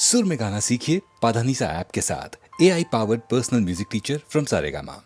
सुर में गाना सीखिए पाधानीसा ऐप के साथ। AI powered personal music teacher from Saregama.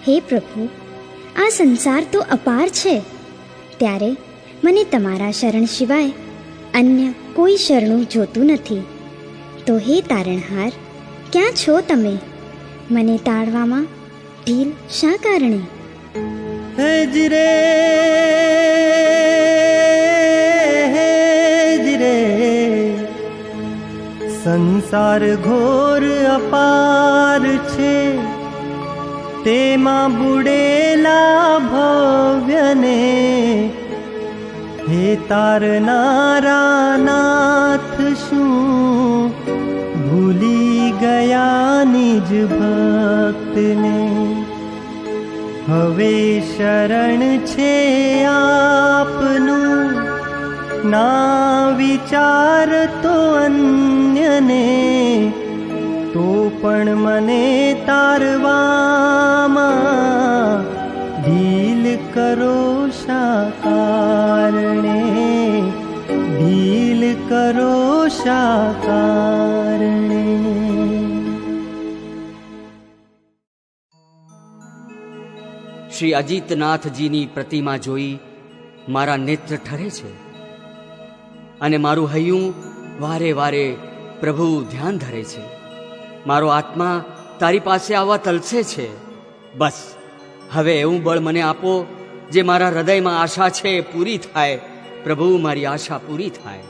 હે પ્રભુ, આ સંસાર તો અપાર છે, ત્યારે મને તમારા શરણ સિવાય અન્ય કોઈ શરણું જોતું નથી. તો હે તારણહાર, ક્યાં છો તમે? મને તાળવામાં ઢીલ શા કારણે? હેજરે હેજરે, સંસાર ઘોર અપાર છે, તેમાં બુડેલા ભવ્યને હે તારનારા નાથ શું ભૂલી ગયા નિજ ભક્તને. હવે શરણ છે આપનું, ના વિચાર તો અન્યને, તો પણ મને તારવામાં ઢીલ કરો શા કારણે, ઢીલ કરો શા કારણે. શ્રી અજીતનાથજીની પ્રતિમા જોઈ મારા નેત્ર ઠરે છે અને મારું હૈયું વારે વારે પ્રભુ ધ્યાન ધરે છે. મારો આત્મા તારી પાસે આવવા તલસે છે. બસ હવે એવું બળ મને આપો જે મારા હૃદયમાં આશા છે પૂરી થાય. પ્રભુ, મારી આશા પૂરી થાય.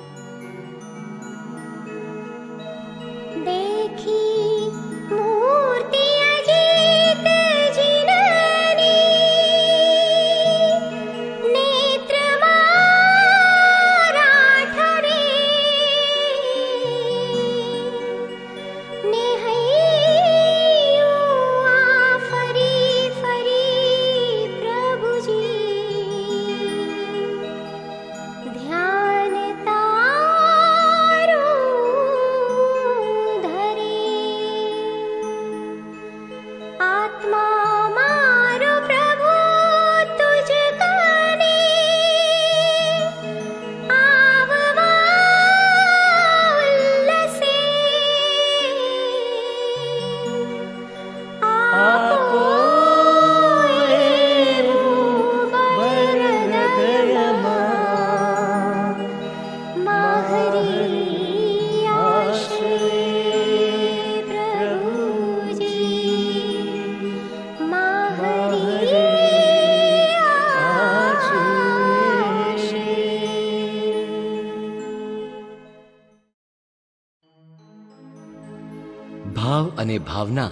ભાવ અને ભાવના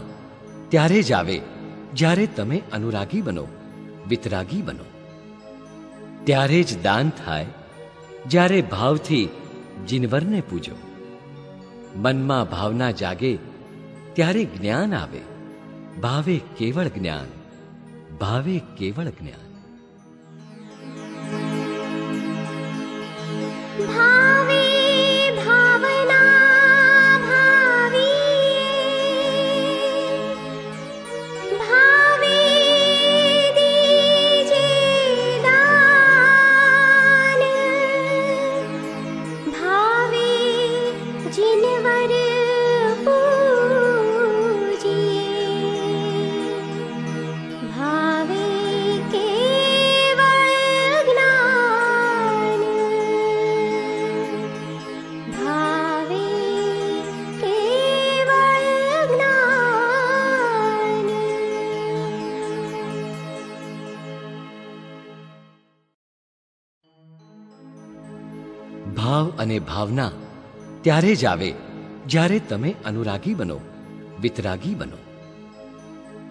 ત્યારે જ આવે જ્યારે તમે અનુરાગી બનો, વિતરાગી બનો. ત્યારે જ દાન થાય જ્યારે ભાવથી જીનવરને પૂજો. મનમાં ભાવના જાગે ત્યારે જ્ઞાન આવે. ભાવે કેવળ જ્ઞાન, ભાવે કેવળ જ્ઞાન. ભાવે ભાવના ભાવીએ, ભાવે દીજે દાન, ભાવે જીનવર પૂજીએ, ભાવે કેવળ જ્ઞાન, ભાવે કેવળ જ્ઞાન. ભાવ અને ભાવના ત્યારે જ આવે જ્યારે તમે અનુરાગી બનો, વિતરાગી બનો.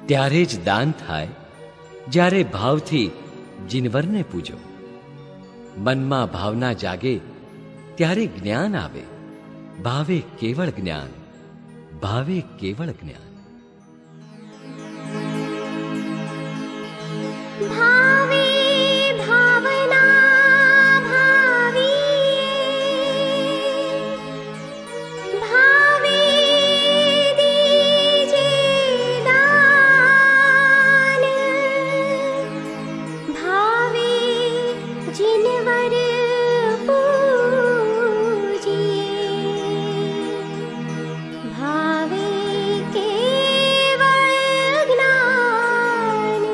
ત્યારે જ દાન થાય જ્યારે ભાવથી જીનવરને પૂજો. મનમાં ભાવના જાગે ત્યારે જ્ઞાન આવે. ભાવે કેવળ જ્ઞાન, ભાવે કેવળ જ્ઞાન. ભાવે ભાવના ભાવીએ, ભાવે દીજે દાન, ભાવે જીનવર પૂજીએ, ભાવે કેવળ જ્ઞાન.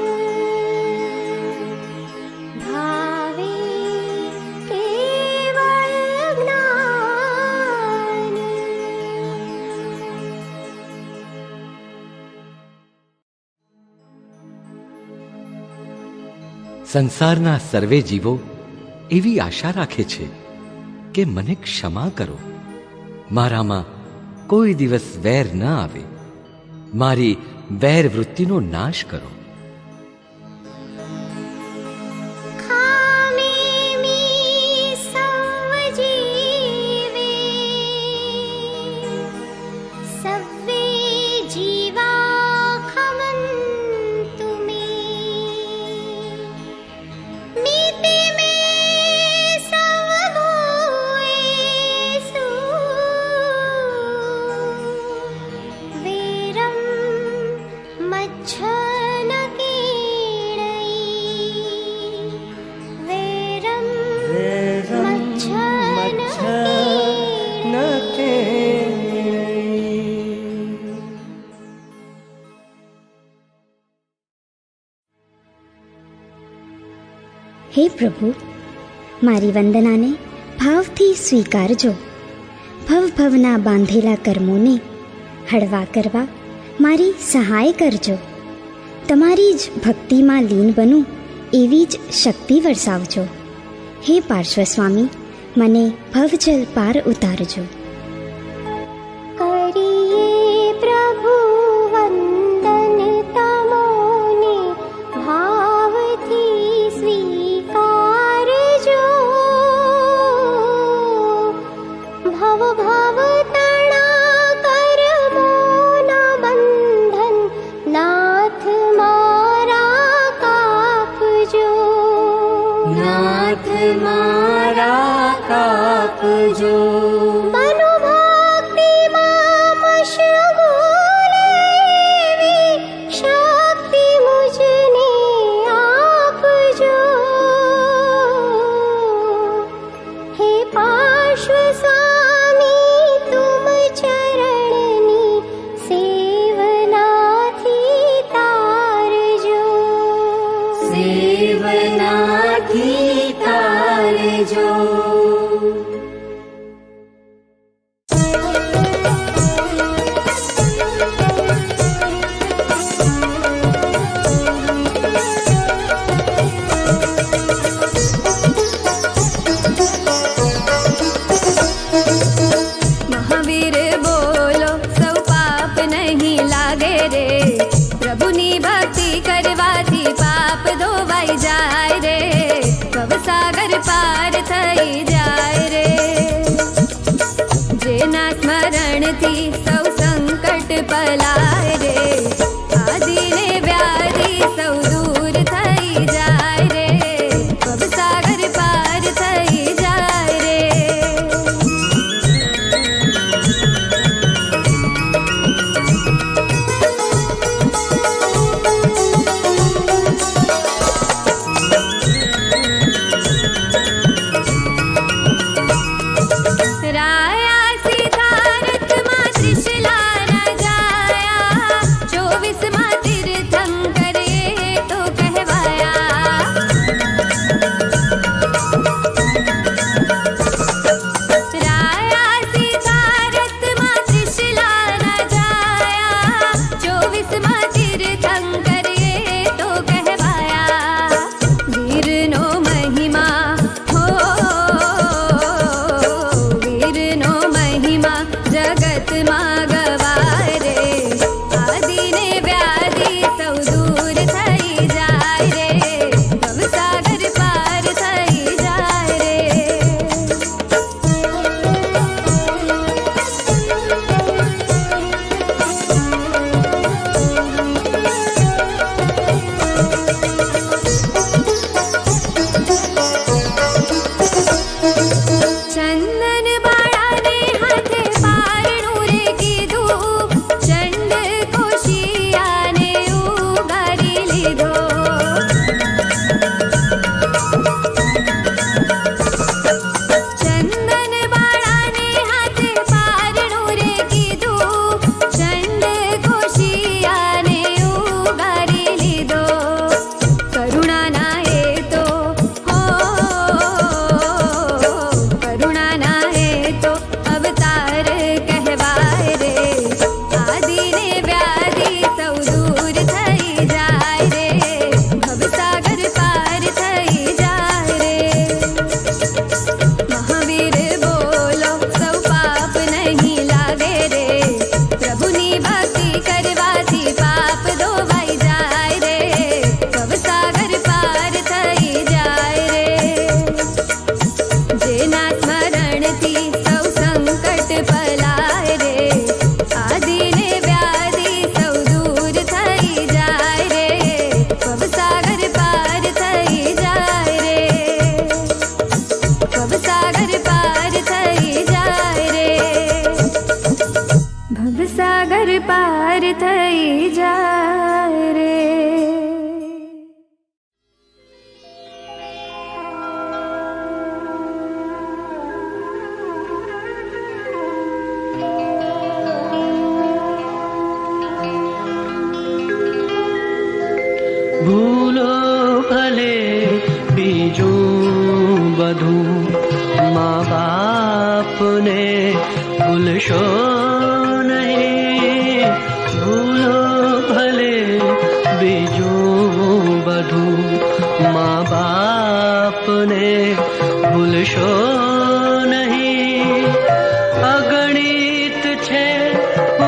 સંસારના સર્વે જીવો એવી આશા રાખે છે કે મને ક્ષમા કરો, મારામાં કોઈ દિવસ વેર ન આવે, મારી વેર વૃત્તિનો નાશ કરો. હે પ્રભુ, મારી વંદનાને ભાવથી સ્વીકારજો. ભવભવના બાંધેલા કર્મોને હળવા કરવા મારી સહાય કરજો. તમારી જ ભક્તિમાં લીન બનું એવી જ શક્તિ વરસાવજો. હે પાર્શ્વસ્વામી, મને ભવજલ પાર ઉતારજો. પલાય રે, આદિને વ્યાધિ સૌ દૂર થઈ જાય રે, ભવસાગર પાર થઈ જાય રે. રાયા સિદ્ધાર્થમાં ત્રિશલા રાજાયા, सागर पार थई जाए रे। भूलो भले बीजों बधू माँ बाप ने भूलशो नहीं। भूलो भले बीजों बधू माँ बाप ने भूलशो नहीं। अगणित छे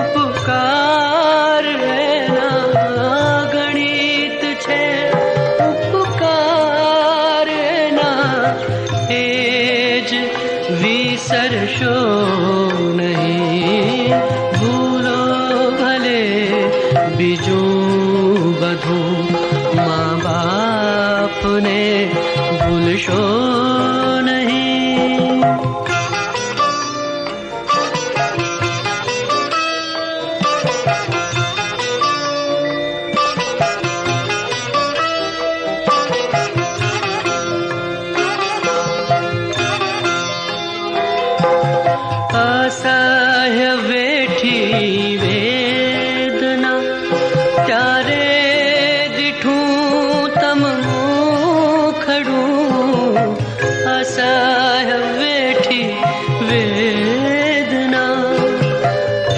उपकार एना, अगणित छे उपकार एना, एज विसरशो नहीं। भूलो भले बीजों बधू माँ बाप ने भूलशो नहीं। असह्य वेठी वेदना त्यारे दिठूं तम खड़ूं। असह्य वेठी वेदना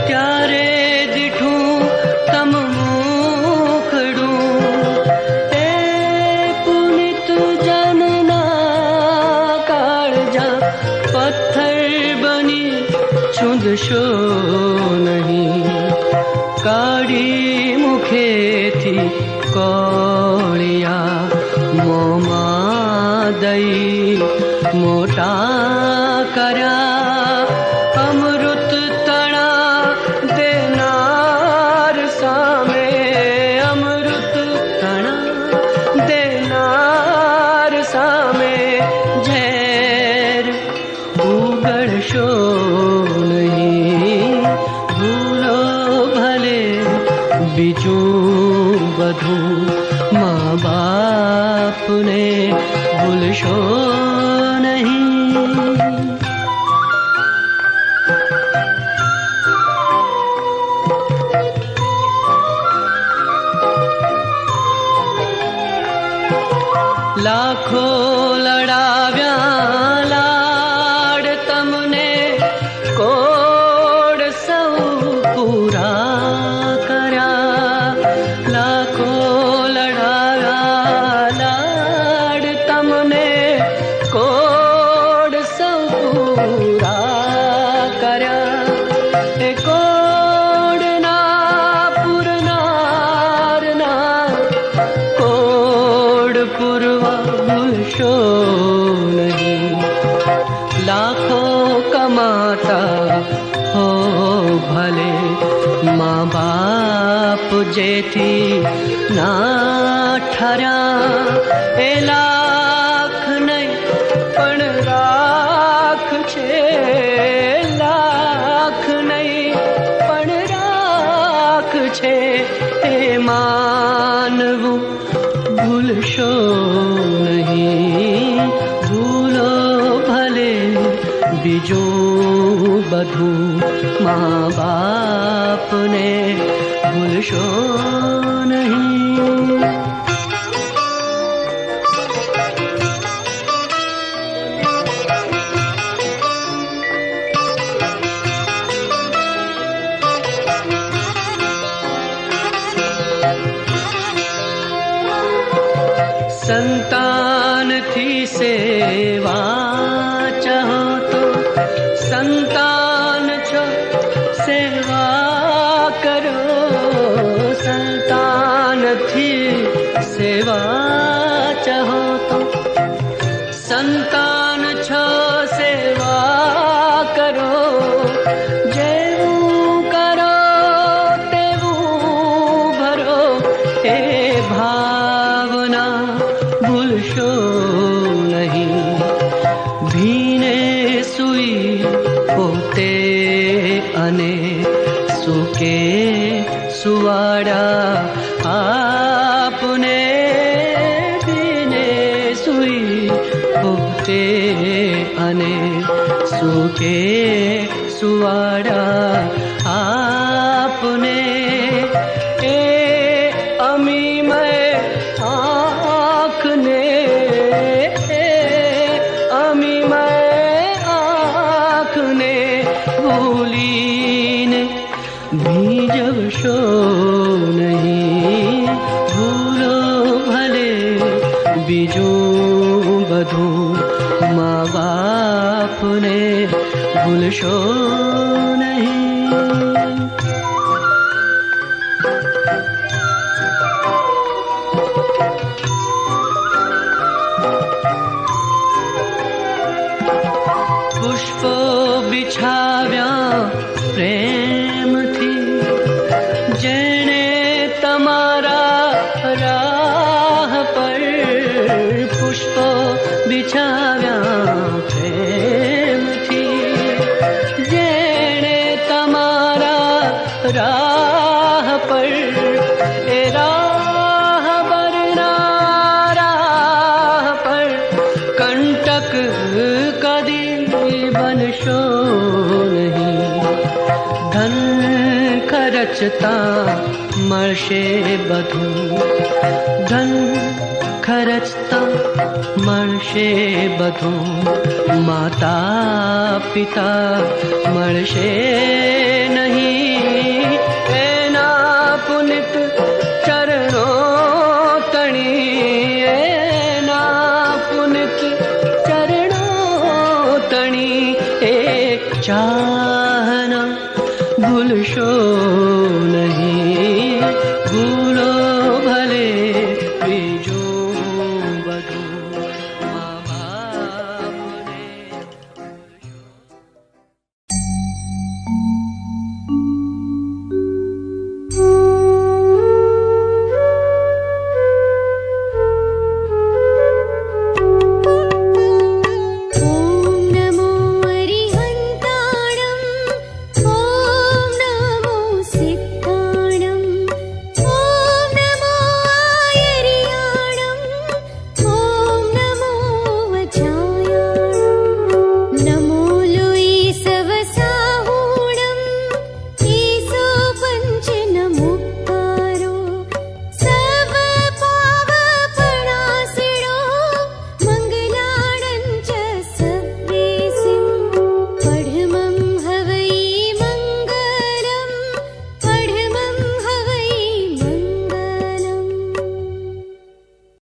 त्यारे दिठूं तम खड़ूं। ए पुनित जनना काळजा पत्थर बनी छुंदशो नहीं। काड़ी मुखे थी कोड़िया मोमा दई मोटा करा। अमृत तणा देनार सामे, अमृत तणा देनार सामे झेर उगड़शो नहीं। भूलो भले बीजों बधू माँ बाप ने भूलशो नहीं। लाखो लड़ाव्या लाड तमने कोड सौ पूरा करा। लाखो लड़ाव्या लाड तमने कोड सौ पूरा करा। ए कोड ना पुरनार ना कोड पुरवा भूलशो नहीं। लाखों कमाता हो भले माँ बाप जेथी ना ठरा। ए लाख नहीं पण राख छे, लाख नहीं पण राख छे। ए मानवू भूलशो नहीं। भूलो भले बीजों बधू माँ बाप ने भूलशो नहीं। संतान थी सेवा चाहो तो संतान छो सेवा करो। संतान थी सेवा चाहो तो संतान छो सेवा करो। जेवू करो तेवू भरो। ए भावना भूलशो नहीं। भीने सुई पोते अने सुके કે સુવાડા આપને દિને સુઈ ઉગતે અને સુકે સુવાડા આપને એ અમીમય આંખને અમીમય આંખને ભૂલીને ભીજવશો નહીં ભૂલો ભલે બીજું બધું મા બાપને ભૂલશો નહીં. પુષ્પો બિછાવ્યા પ્રેમથી જેણે તમારા રાહ પર પુષ્પો બિછાવ્યા પ્રેમથી જેણે તમારા રાહ પર એ રાહ બરનારા પર કંટક કદી બનશો નહીં. ધન ખર્ચતા મળશે બધું ધન ખર્ચતા મળશે બધું માતા પિતા મળશે નહીં. એના પુનિત ચરણો તણી એના પુનિત ચરણો તણી એક ચાહના ભૂલશો નહીં.